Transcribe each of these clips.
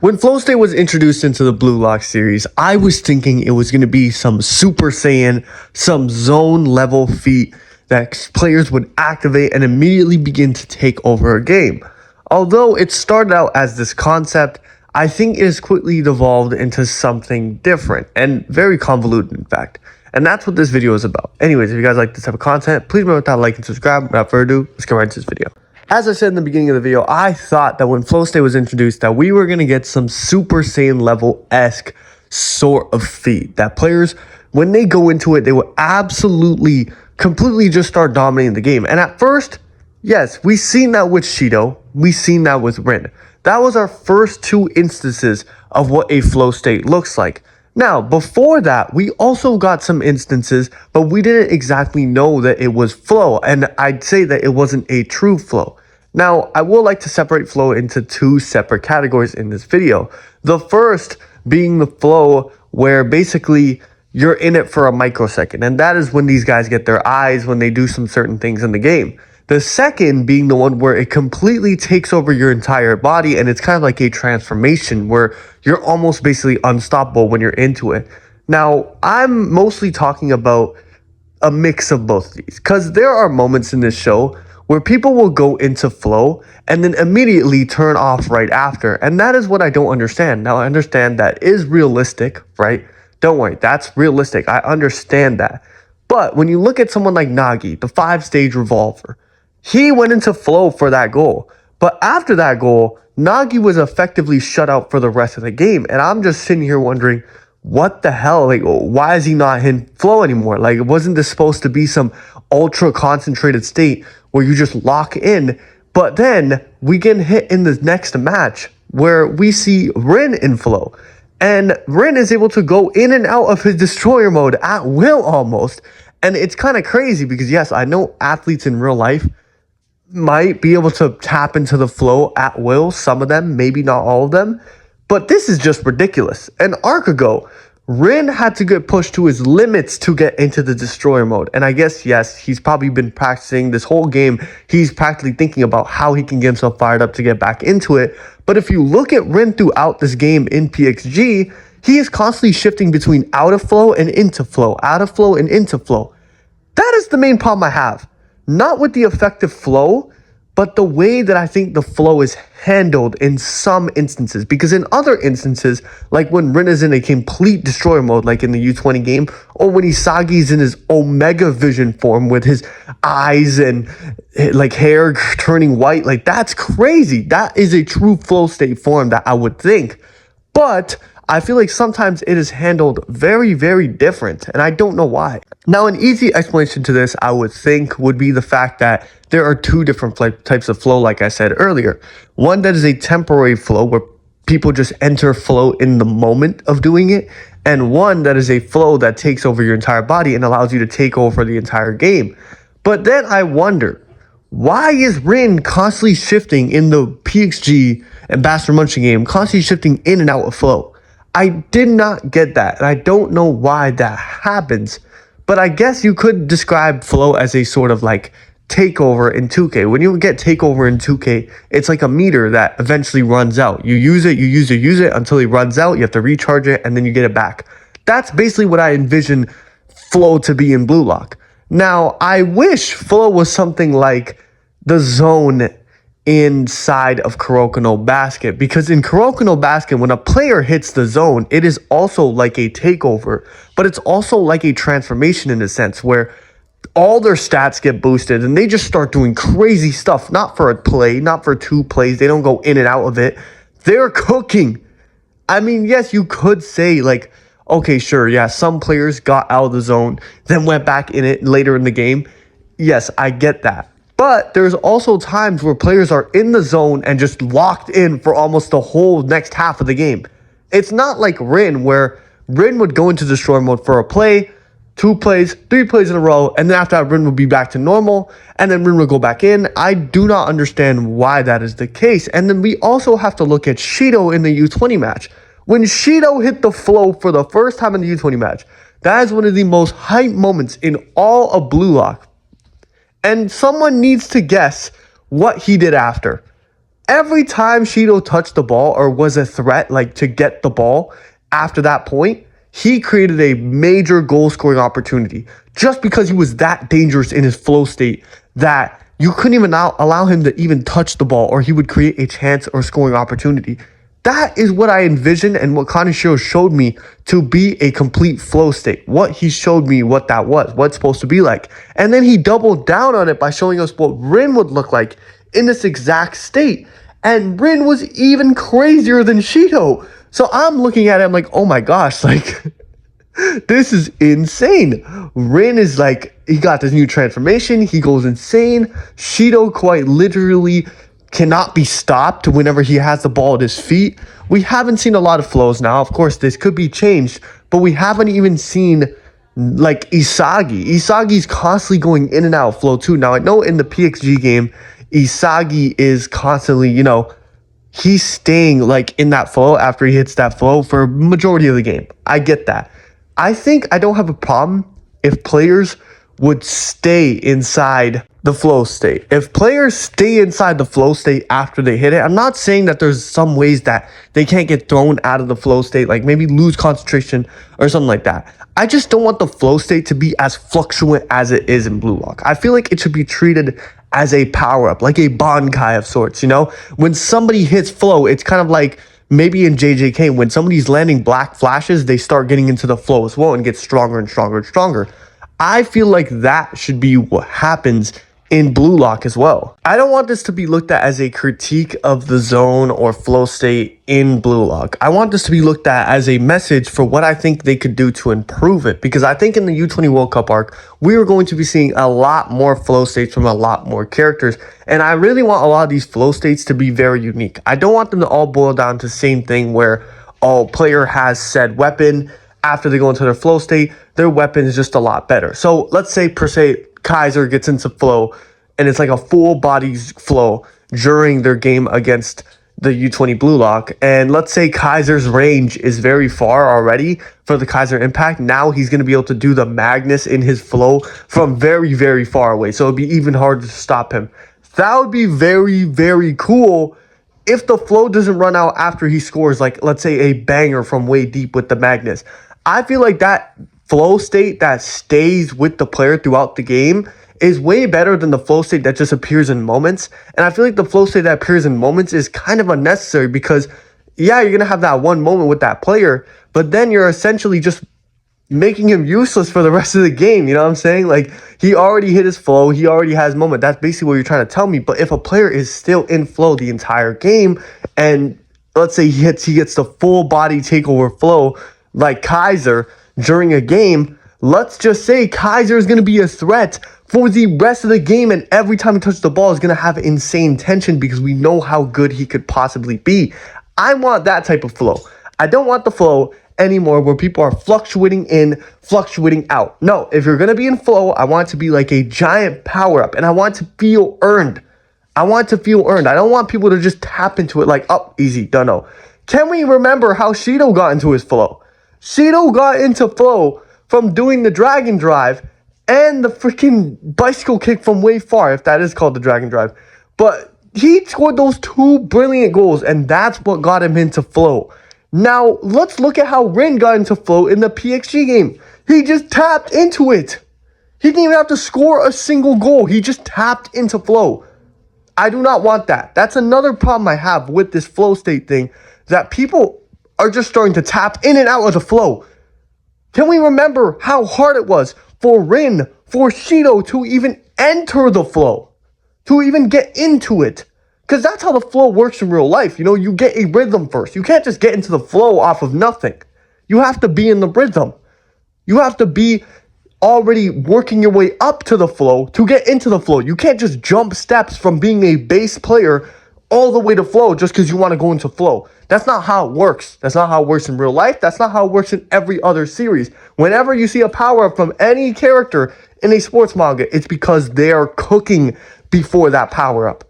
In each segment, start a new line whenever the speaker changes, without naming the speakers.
When Flow State was introduced into the Blue Lock series, I was thinking it was going to be some Super Saiyan, some zone level feat that players would activate and immediately begin to take over a game. Although it started out as this concept, I think it has quickly devolved into something different and very convoluted, in fact. And that's what this video is about. Anyways, if you guys like this type of content, please remember to like and subscribe. Without further ado, let's get right into this video. As I said in the beginning of the video, I thought that when Flow State was introduced that we were going to get some Super Saiyan level-esque sort of feat. That players, when they go into it, they will absolutely, completely just start dominating the game. And at first, yes, we seen that with Shidou. We seen that with Rin. That was our first two instances of what a Flow State looks like. Now, before that, we also got some instances, but we didn't exactly know that it was flow, and I'd say that it wasn't a true flow. Now, I would like to separate flow into two separate categories in this video. The first being the flow where basically you're in it for a microsecond, and that is when these guys get their eyes when they do some certain things in the game. The second being the one where it completely takes over your entire body, and it's kind of like a transformation where you're almost basically unstoppable when you're into it. Now, I'm mostly talking about a mix of both of these, because there are moments in this show where people will go into flow and then immediately turn off right after, and that is what I don't understand. Now, I understand that is realistic, right? Don't worry, that's realistic. I understand that. But when you look at someone like Nagi, the 5-stage revolver, he went into flow for that goal. But after that goal, Nagi was effectively shut out for the rest of the game. And I'm just sitting here wondering, what the hell? Like, why is he not in flow anymore? Like, wasn't this supposed to be some ultra concentrated state where you just lock in? But then we get hit in the next match where we see Rin in flow. And Rin is able to go in and out of his destroyer mode at will almost. And it's kind of crazy because, yes, I know athletes in real life might be able to tap into the flow at will. Some of them, maybe not all of them. But this is just ridiculous. An arc ago, Rin had to get pushed to his limits to get into the destroyer mode. And I guess, yes, he's probably been practicing this whole game. He's practically thinking about how he can get himself fired up to get back into it. But if you look at Rin throughout this game in PXG, he is constantly shifting between out of flow and into flow, out of flow and into flow. That is the main problem I have. Not with the effective flow, but the way that I think the flow is handled in some instances. Because in other instances, like when Rin is in a complete destroyer mode, like in the U20 game, or when Isagi's in his Omega Vision form with his eyes and like hair turning white, like that's crazy. That is a true flow state form that I would think. But I feel like sometimes it is handled very, very different, and I don't know why. Now, an easy explanation to this, I would think, would be the fact that there are two different types of flow, like I said earlier. One that is a temporary flow, where people just enter flow in the moment of doing it, and one that is a flow that takes over your entire body and allows you to take over the entire game. But then I wonder, why is Rin constantly shifting in the PXG Ambassador Munching game, constantly shifting in and out of flow? I did not get that, and I don't know why that happens, but I guess you could describe flow as a sort of like takeover in 2K. When you get takeover in 2K, it's like a meter that eventually runs out. You use it, you use it until it runs out, you have to recharge it, and then you get it back. That's basically what I envision flow to be in Blue Lock. Now, I wish flow was something like the zone inside of Kuroko no Basket, because in Kuroko no Basket, when a player hits the zone, it is also like a takeover, but it's also like a transformation in a sense where all their stats get boosted and they just start doing crazy stuff, not for a play, not for two plays. They don't go in and out of it. They're cooking. I mean, yes, you could say like, okay, sure, yeah, some players got out of the zone, then went back in it later in the game. Yes, I get that. But there's also times where players are in the zone and just locked in for almost the whole next half of the game. It's not like Rin, where Rin would go into destroyer mode for a play, 2 plays, 3 plays in a row, and then after that, Rin would be back to normal, and then Rin would go back in. I do not understand why that is the case. And then we also have to look at Shidou in the U20 match. When Shidou hit the flow for the first time in the U20 match, that is one of the most hype moments in all of Blue Lock. And someone needs to guess what he did after. Every time Shidou touched the ball or was a threat, like to get the ball after that point, he created a major goal scoring opportunity just because he was that dangerous in his flow state that you couldn't even allow him to even touch the ball or he would create a chance or scoring opportunity. That is what I envisioned and what Kaneshiro showed me to be a complete flow state. What he showed me what that was, what it's supposed to be like. And then he doubled down on it by showing us what Rin would look like in this exact state. And Rin was even crazier than Shidou. So I'm looking at it, I'm like, oh my gosh, like, this is insane. Rin is like, he got this new transformation. He goes insane. Shidou quite literally cannot be stopped whenever he has the ball at his feet. We haven't seen a lot of flows now. Of course, this could be changed, but we haven't even seen like Isagi. Isagi's constantly going in and out of flow too. Now, I know in the PXG game, Isagi is constantly, he's staying like in that flow after he hits that flow for majority of the game. I get that. I think I don't have a problem if players would stay inside the flow state. If players stay inside the flow state after they hit it, I'm not saying that there's some ways that they can't get thrown out of the flow state, like maybe lose concentration or something like that. I just don't want the flow state to be as fluctuant as it is in Blue Lock. I feel like it should be treated as a power-up, like a Bankai of sorts, When somebody hits flow, it's kind of like maybe in JJK, when somebody's landing black flashes, they start getting into the flow as well and get stronger and stronger and stronger. I feel like that should be what happens in Blue Lock as well. I don't want this to be looked at as a critique of the zone or flow state in Blue Lock. I want this to be looked at as a message for what I think they could do to improve it. Because I think in the U20 World Cup arc, we are going to be seeing a lot more flow states from a lot more characters. And I really want a lot of these flow states to be very unique. I don't want them to all boil down to the same thing where a player has said weapon. After they go into their flow state, their weapon is just a lot better. So let's say per se Kaiser gets into flow and it's like a full body flow during their game against the U20 Blue Lock. And let's say Kaiser's range is very far already for the Kaiser impact. Now he's going to be able to do the Magnus in his flow from very, very far away. So it'd be even harder to stop him. That would be very, very cool if the flow doesn't run out after he scores, like let's say a banger from way deep with the Magnus. I feel like that flow state that stays with the player throughout the game is way better than the flow state that just appears in moments. And I feel like the flow state that appears in moments is kind of unnecessary because, yeah, you're going to have that one moment with that player, but then you're essentially just making him useless for the rest of the game. You know what I'm saying? Like, he already hit his flow. He already has moment. That's basically what you're trying to tell me. But if a player is still in flow the entire game and let's say he gets the full body takeover flow, like Kaiser during a game, let's just say Kaiser is going to be a threat for the rest of the game, and every time he touches the ball is going to have insane tension because we know how good he could possibly be. I want that type of flow. I don't want the flow anymore where people are fluctuating in, fluctuating out. No, if you're going to be in flow, I want it to be like a giant power-up, and I want it to feel earned. I want it to feel earned. I don't want people to just tap into it like, oh, easy, done. No. Can we remember how Shidou got into his flow? Shidou got into flow from doing the Dragon Drive and the freaking bicycle kick from way far, if that is called the Dragon Drive. But he scored those two brilliant goals, and that's what got him into flow. Now, let's look at how Rin got into flow in the PXG game. He just tapped into it. He didn't even have to score a single goal. He just tapped into flow. I do not want that. That's another problem I have with this flow state thing, that people are just starting to tap in and out of the flow. Can we remember how hard it was for Rin, for Shidou to even enter the flow, to even get into it? Because that's how the flow works in real life. You get a rhythm first. You can't just get into the flow off of nothing. You have to be in the rhythm. You have to be already working your way up to the flow to get into the flow. You can't just jump steps from being a base player all the way to flow just because you want to go into flow. That's not how it works. That's not how it works in real life. That's not how it works in every other series. Whenever you see a power-up from any character in a sports manga, it's because they are cooking before that power-up.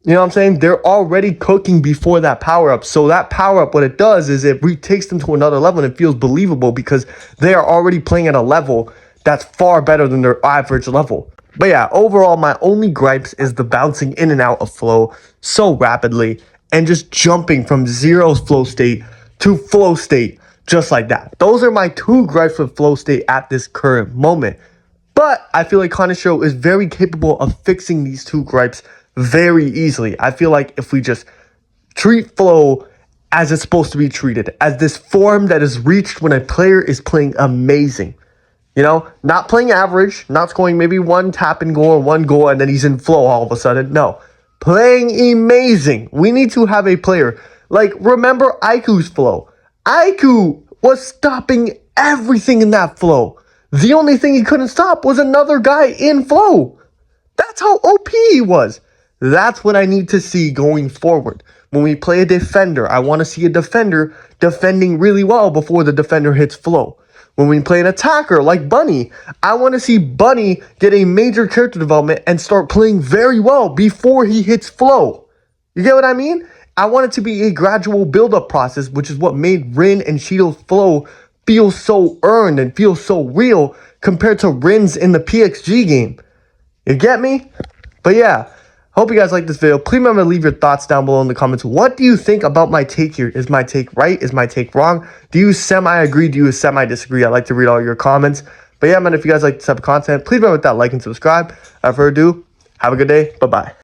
You know what I'm saying? They're already cooking before that power-up. So that power-up, what it does is it takes them to another level and it feels believable because they are already playing at a level that's far better than their average level. But yeah, overall, my only gripes is the bouncing in and out of flow so rapidly and just jumping from zero flow state to flow state just like that. Those are my two gripes with flow state at this current moment. But I feel like Kaneshiro is very capable of fixing these two gripes very easily. I feel like if we just treat flow as it's supposed to be treated, as this form that is reached when a player is playing amazing. You know, not playing average, not scoring maybe one tap and goal or one goal and then he's in flow all of a sudden. No, playing amazing. We need to have a player like, remember Aiku's flow. Aiku was stopping everything in that flow. The only thing he couldn't stop was another guy in flow. That's how OP he was. That's what I need to see going forward. When we play a defender, I want to see a defender defending really well before the defender hits flow. When we play an attacker like Bunny, I want to see Bunny get a major character development and start playing very well before he hits flow. You get what I mean? I want it to be a gradual build-up process, which is what made Rin and Shidou's flow feel so earned and feel so real compared to Rin's in the PXG game. You get me? But yeah, hope you guys like this video. Please remember to leave your thoughts down below in the comments. What do you think about my take here? Is my take right? Is my take wrong? Do you semi-agree? Do you semi-disagree? I like to read all your comments. But yeah, man, if you guys like this type of content, please remember to hit that like and subscribe. Without further ado, have a good day. Bye-bye.